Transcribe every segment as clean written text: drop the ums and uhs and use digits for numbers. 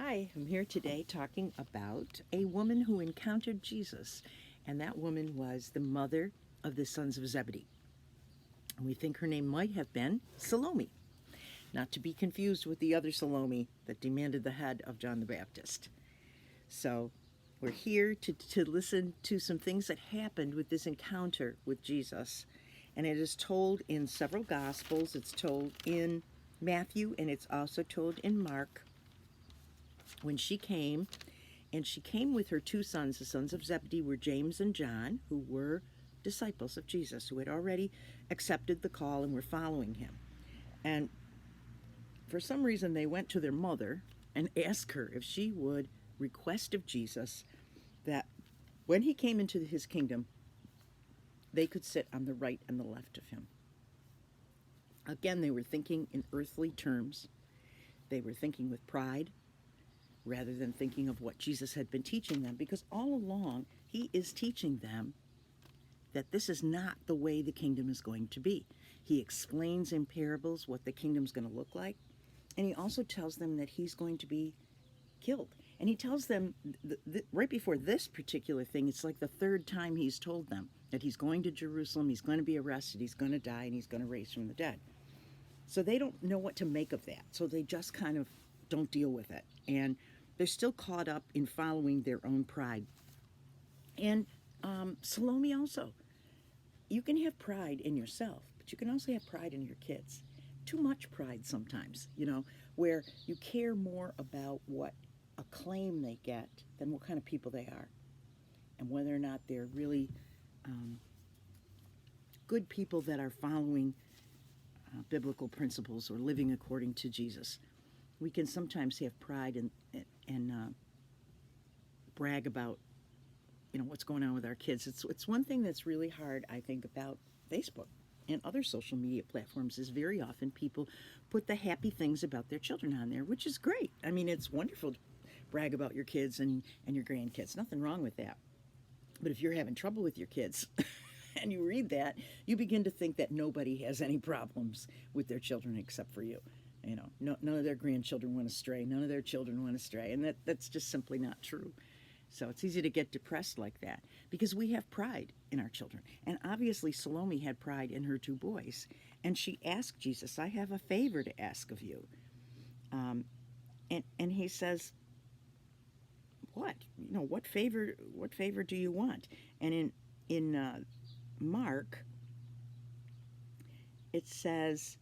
Hi, I'm here today talking about a woman who encountered Jesus, and that woman was the mother of the sons of Zebedee. And we think her name might have been Salome, not to be confused with the other Salome that demanded the head of John the Baptist. So we're here to listen to some things that happened with this encounter with Jesus. And it is told in several Gospels. It's told in Matthew, and it's also told in Mark. When she came, and she came with her two sons, the sons of Zebedee were James and John, who were disciples of Jesus, who had already accepted the call and were following him. And for some reason, they went to their mother and asked her if she would request of Jesus that when he came into his kingdom, they could sit on the right and the left of him. Again, they were thinking in earthly terms. They were thinking with pride rather than thinking of what Jesus had been teaching them, because all along he is teaching them that this is not the way the kingdom is going to be. He explains in parables what the kingdom's going to look like, and he also tells them that he's going to be killed. And he tells them right before this particular thing, it's like the third time he's told them that he's going to Jerusalem, he's going to be arrested, he's going to die, and he's going to raise from the dead. So they don't know what to make of that. So they just kind of don't deal with it. And they're still caught up in following their own pride. And Salome also. You can have pride in yourself, but you can also have pride in your kids. Too much pride sometimes, where you care more about what acclaim they get than what kind of people they are, and whether or not they're really good people that are following biblical principles or living according to Jesus. We can sometimes have pride and brag about what's going on with our kids. It's one thing that's really hard, I think, about Facebook and other social media platforms is very often people put the happy things about their children on there, which is great. I mean, it's wonderful to brag about your kids and your grandkids. Nothing wrong with that. But if you're having trouble with your kids and you read that, you begin to think that nobody has any problems with their children except for you. None of their grandchildren went astray. None of their children went astray. And that's just simply not true. So it's easy to get depressed like that because we have pride in our children. And obviously Salome had pride in her two boys. And she asked Jesus, I have a favor to ask of you. And he says, what? What favor do you want? And in Mark, it says,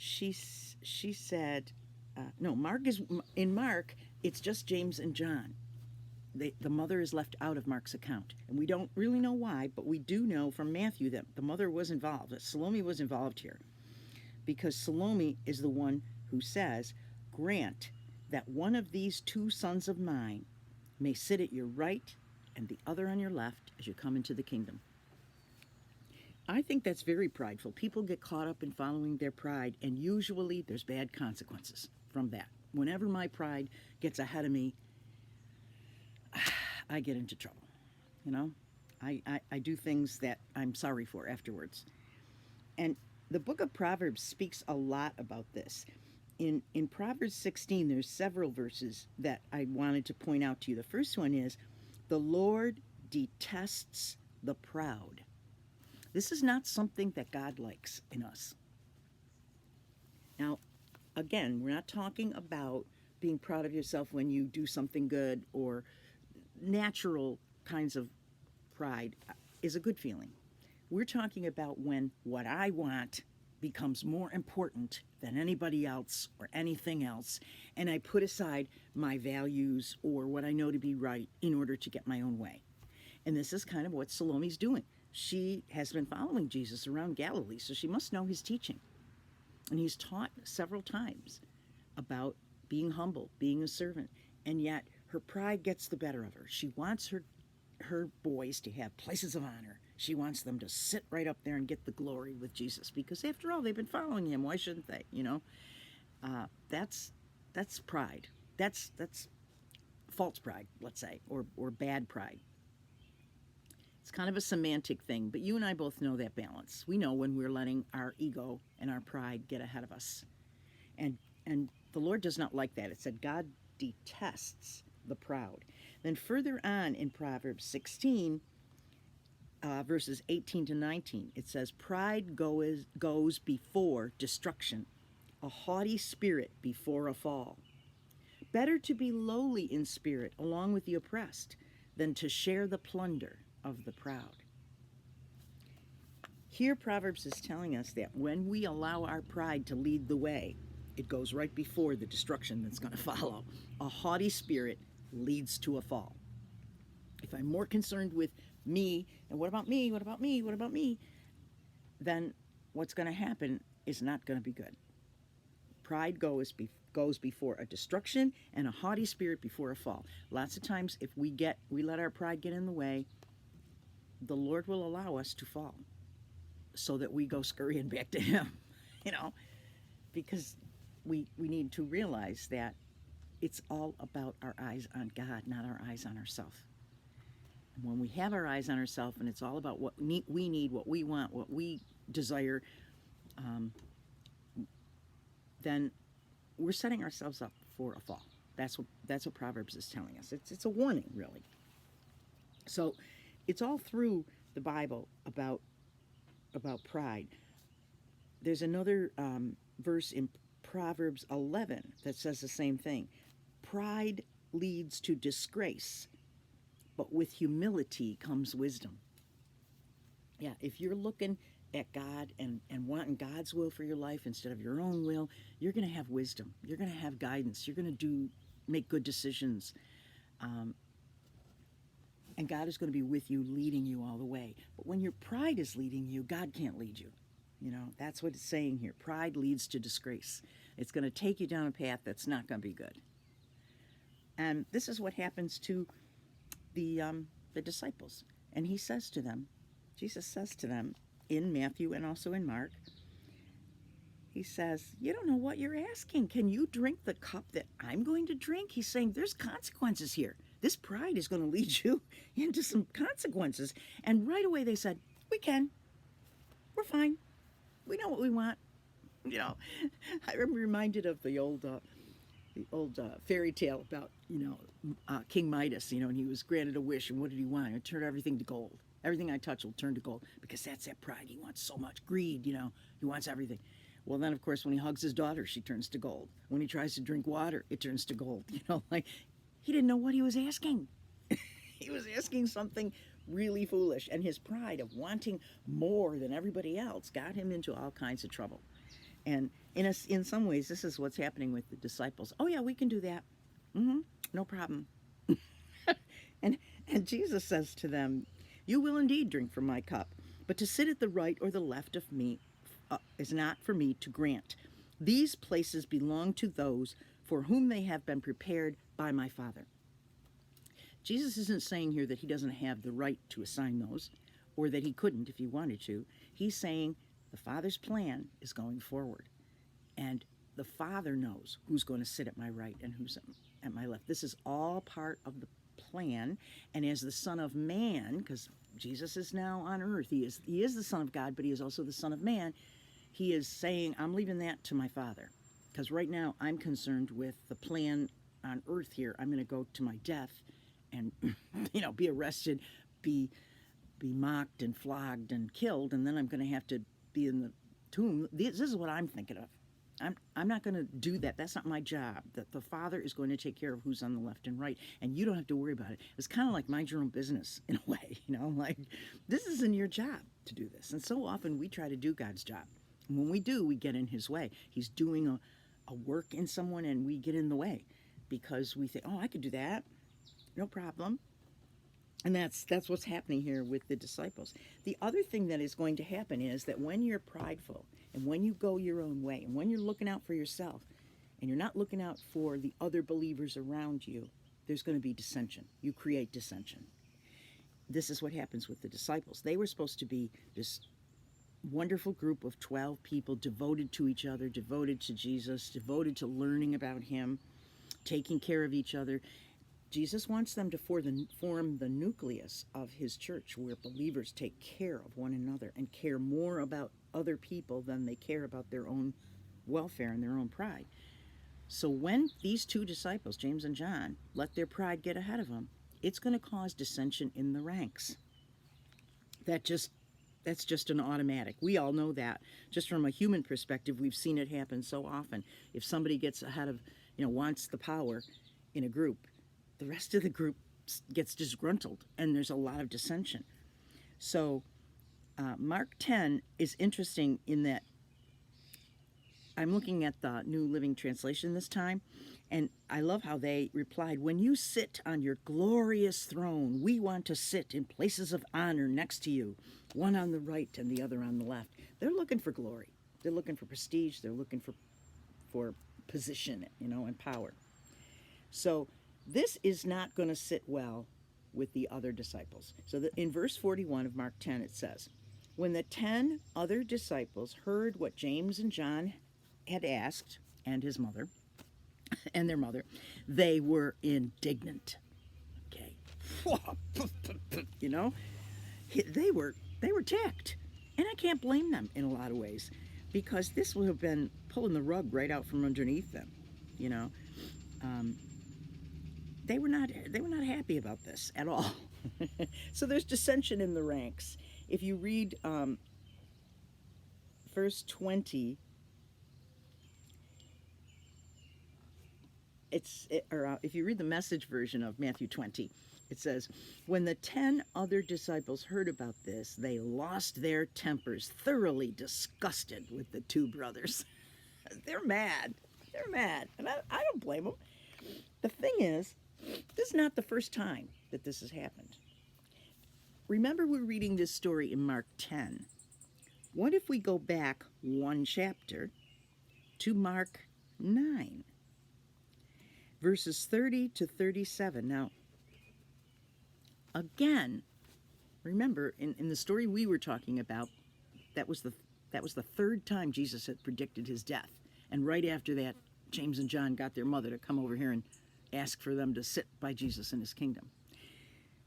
she said, no, in Mark, it's just James and John. The mother is left out of Mark's account. And we don't really know why, but we do know from Matthew that the mother was involved, that Salome was involved here. Because Salome is the one who says, grant that one of these two sons of mine may sit at your right and the other on your left as you come into the kingdom. I think that's very prideful. People get caught up in following their pride, and usually there's bad consequences from that. Whenever my pride gets ahead of me, I get into trouble. I do things that I'm sorry for afterwards. And the book of Proverbs speaks a lot about this. In Proverbs 16, there's several verses that I wanted to point out to you. The first one is, the Lord detests the proud. This is not something that God likes in us. Now, again, we're not talking about being proud of yourself when you do something good, or natural kinds of pride is a good feeling. We're talking about when what I want becomes more important than anybody else or anything else, and I put aside my values or what I know to be right in order to get my own way. And this is kind of what Salome's doing. She has been following Jesus around Galilee, so she must know his teaching. And he's taught several times about being humble, being a servant, and yet her pride gets the better of her. She wants her boys to have places of honor. She wants them to sit right up there and get the glory with Jesus, because after all, they've been following him. Why shouldn't they? That's pride. That's false pride, let's say, or bad pride. It's kind of a semantic thing, but you and I both know that balance. We know when we're letting our ego and our pride get ahead of us. And The Lord does not like that. It said God detests the proud. Then further on in Proverbs 16, verses 18 to 19, it says, pride goes before destruction, a haughty spirit before a fall. Better to be lowly in spirit along with the oppressed than to share the plunder of the proud. Here, Proverbs is telling us that when we allow our pride to lead the way, it goes right before the destruction that's going to follow. A haughty spirit leads to a fall. If I'm more concerned with me, and what about me, what about me, what about me, then what's going to happen is not going to be good. Pride goes before a destruction, and a haughty spirit before a fall. Lots of times, if we let our pride get in the way, the Lord will allow us to fall, so that we go scurrying back to Him, because we need to realize that it's all about our eyes on God, not our eyes on ourselves. And when we have our eyes on ourselves, and it's all about what we need, what we want, what we desire, then we're setting ourselves up for a fall. That's what Proverbs is telling us. It's a warning, really. So it's all through the Bible about pride. There's another verse in Proverbs 11 that says the same thing. Pride leads to disgrace, but with humility comes wisdom. Yeah, if you're looking at God and wanting God's will for your life instead of your own will, you're going to have wisdom. You're going to have guidance. You're going to make good decisions. And God is going to be with you, leading you all the way. But when your pride is leading you, God can't lead you. That's what it's saying here. Pride leads to disgrace. It's going to take you down a path that's not going to be good. And this is what happens to the disciples. And he says to them, Jesus says to them in Matthew and also in Mark, he says, you don't know what you're asking. Can you drink the cup that I'm going to drink? He's saying there's consequences here. This pride is going to lead you into some consequences. And right away they said, we can. We're fine. We know what we want. I'm reminded of the old fairy tale about, King Midas, and he was granted a wish. And what did he want? He turned everything to gold. Everything I touch will turn to gold, because that's that pride. He wants so much greed, he wants everything. Well, then, of course, when he hugs his daughter, she turns to gold. When he tries to drink water, it turns to gold. He didn't know what he was asking. He was asking something really foolish. And his pride of wanting more than everybody else got him into all kinds of trouble. And in some ways, this is what's happening with the disciples. Oh, yeah, we can do that. No problem. and Jesus says to them, you will indeed drink from my cup, but to sit at the right or the left of me is not for me to grant. These places belong to those for whom they have been prepared by my Father. Jesus isn't saying here that he doesn't have the right to assign those, or that he couldn't if he wanted to. He's saying the Father's plan is going forward, and the Father knows who's going to sit at my right and who's at my left. This is all part of the plan. And as the Son of Man, because Jesus is now on earth, he is the Son of God, but he is also the Son of Man. He is saying, I'm leaving that to my Father, because right now I'm concerned with the plan on earth here. I'm going to go to my death and be arrested, be mocked and flogged and killed, and then I'm going to have to be in the tomb. This is what I'm thinking of. I'm not going to do that. That's not my job. That the Father is going to take care of who's on the left and right, and you don't have to worry about it. It's kind of like mind your own business in a way, like this isn't your job to do this. And so often we try to do God's job. And when we do, we get in his way. He's doing a work in someone, and we get in the way because we think, oh, I could do that. No problem. And that's what's happening here with the disciples. The other thing that is going to happen is that when you're prideful and when you go your own way and when you're looking out for yourself and you're not looking out for the other believers around you, there's going to be dissension. You create dissension. This is what happens with the disciples. They were supposed to be this wonderful group of 12 people devoted to each other, devoted to Jesus, devoted to learning about him, taking care of each other. Jesus wants them to form the nucleus of his church, where believers take care of one another and care more about other people than they care about their own welfare and their own pride. So when these two disciples, James and John, let their pride get ahead of them, it's going to cause dissension in the ranks. That's just an automatic. We all know that. Just from a human perspective, we've seen it happen so often. If somebody gets ahead of, wants the power in a group, the rest of the group gets disgruntled, and there's a lot of dissension. So Mark 10 is interesting in that I'm looking at the New Living Translation this time, and I love how they replied, "When you sit on your glorious throne, we want to sit in places of honor next to you, one on the right and the other on the left." They're looking for glory. They're looking for prestige. They're looking for position, and power. So this is not going to sit well with the other disciples. So in verse 41 of Mark 10, it says, "When the 10 other disciples heard what James and John had asked, and his mother, and their mother, they were indignant." Okay. They were ticked. And I can't blame them in a lot of ways, because this would have been pulling the rug right out from underneath them. They were not happy about this at all. So there's dissension in the ranks. If you read verse 20, if you read the Message version of Matthew 20, it says, "When the 10 other disciples heard about this, they lost their tempers, thoroughly disgusted with the two brothers." They're mad. They're mad. And I don't blame them. The thing is, this is not the first time that this has happened. Remember, we're reading this story in Mark 10. What if we go back one chapter to Mark 9? Verses 30 to 37. Now, again, remember, in the story we were talking about, that was the third time Jesus had predicted his death. And right after that, James and John got their mother to come over here and ask for them to sit by Jesus in his kingdom.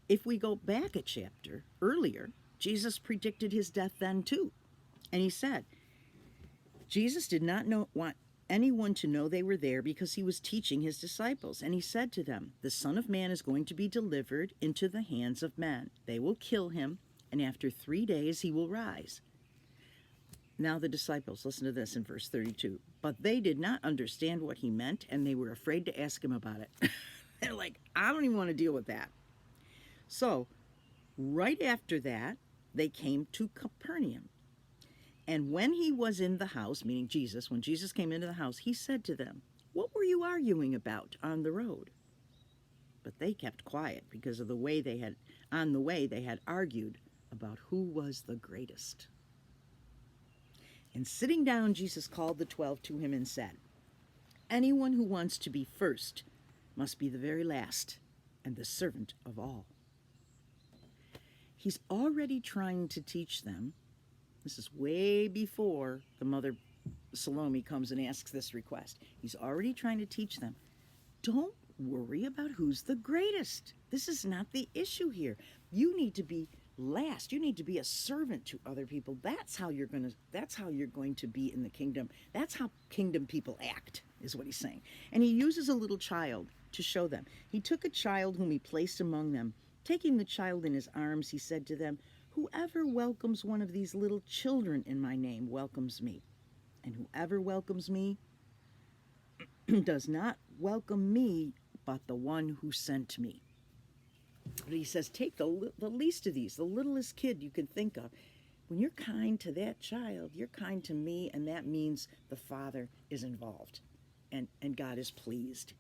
If we go back a chapter earlier, Jesus predicted his death then too. And he said, Jesus did not want anyone to know they were there, because he was teaching his disciples. And he said to them, "The Son of Man is going to be delivered into the hands of men. They will kill him, and after 3 days he will rise." Now the disciples, listen to this in verse 32. "But they did not understand what he meant, and they were afraid to ask him about it." They're like, "I don't even want to deal with that." So right after that, they came to Capernaum. And when he was in the house, meaning Jesus, when Jesus came into the house, he said to them, "What were you arguing about on the road?" But they kept quiet, because of the way they had argued about who was the greatest. And sitting down, Jesus called the 12 to him and said, "Anyone who wants to be first must be the very last and the servant of all." He's already trying to teach them. This is way before the mother, Salome, comes and asks this request. He's already trying to teach them, don't worry about who's the greatest. This is not the issue here. You need to be last. You need to be a servant to other people. That's how you're going to be in the kingdom. That's how kingdom people act, is what he's saying. And he uses a little child to show them. He took a child whom he placed among them. Taking the child in his arms, he said to them, "Whoever welcomes one of these little children in my name welcomes me. And whoever welcomes me does not welcome me, but the one who sent me." But he says, take the least of these, the littlest kid you can think of. When you're kind to that child, you're kind to me, and that means the Father is involved, and God is pleased.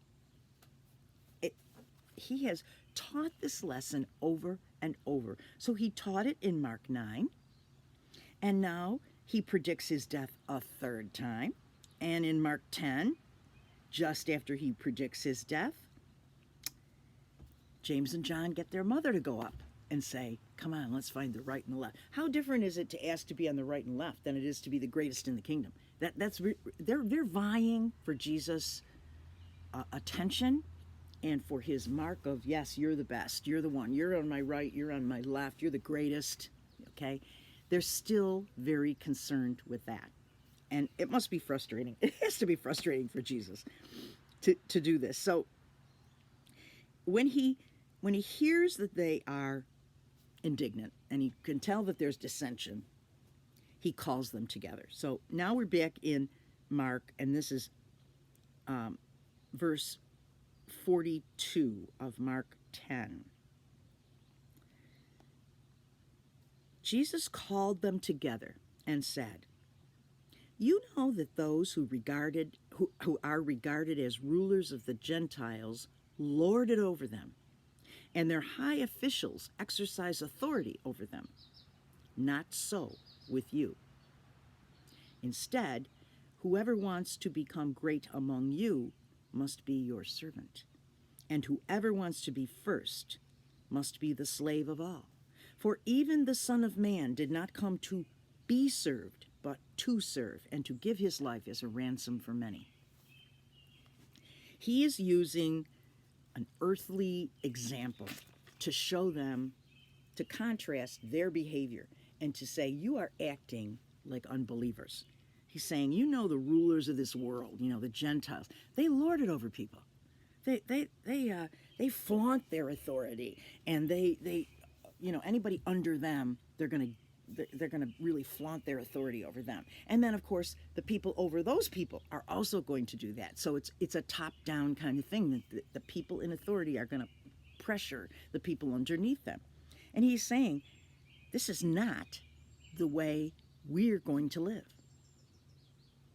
He has taught this lesson over and over. So he taught it in Mark 9, and now he predicts his death a third time. And in Mark 10, just after he predicts his death, James and John get their mother to go up and say, "Come on, let's find the right and the left." How different is it to ask to be on the right and left than it is to be the greatest in the kingdom? They're vying for Jesus' attention and for his mark of, yes, you're the best, you're the one, you're on my right, you're on my left, you're the greatest. Okay, they're still very concerned with that. And it must be frustrating. It has to be frustrating for Jesus to do this. So when he hears that they are indignant and he can tell that there's dissension, he calls them together. So now we're back in Mark, and this is verse 42 of Mark 10. Jesus called them together and said, "You know that those who are regarded as rulers of the Gentiles lord it over them, and their high officials exercise authority over them. Not so with you. Instead, whoever wants to become great among you must be your servant, and whoever wants to be first must be the slave of all. For even the Son of Man did not come to be served, but to serve, and to give his life as a ransom for many." He is using an earthly example to show them, to contrast their behavior, and to say, you are acting like unbelievers. He's saying, you know, the rulers of this world, you know, the Gentiles, they lord it over people. They flaunt their authority, and they you know, anybody under them, they're going to really flaunt their authority over them. And then, of course, the people over those people are also going to do that. So it's a top-down kind of thing, that the people in authority are going to pressure the people underneath them. And he's saying, this is not the way we're going to live.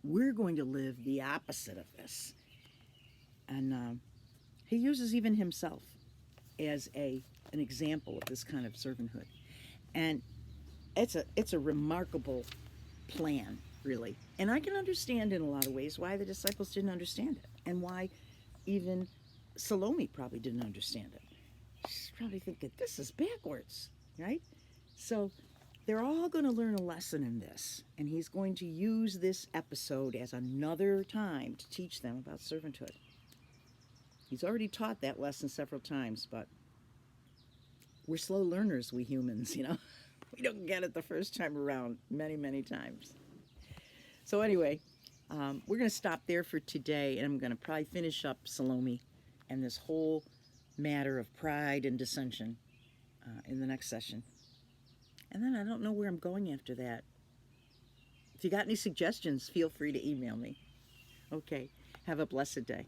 We're going to live the opposite of this. And he uses even himself as an example of this kind of servanthood. And it's a remarkable plan, really. And I can understand in a lot of ways why the disciples didn't understand it, and why even Salome probably didn't understand it. She's probably thinking, this is backwards, right? So they're all going to learn a lesson in this, and he's going to use this episode as another time to teach them about servanthood. He's already taught that lesson several times, but we're slow learners, we humans, you know. We don't get it the first time around many, many times. So anyway, we're going to stop there for today, and I'm going to probably finish up Salome and this whole matter of pride and dissension in the next session. And then I don't know where I'm going after that. If you got any suggestions, feel free to email me. Okay, have a blessed day.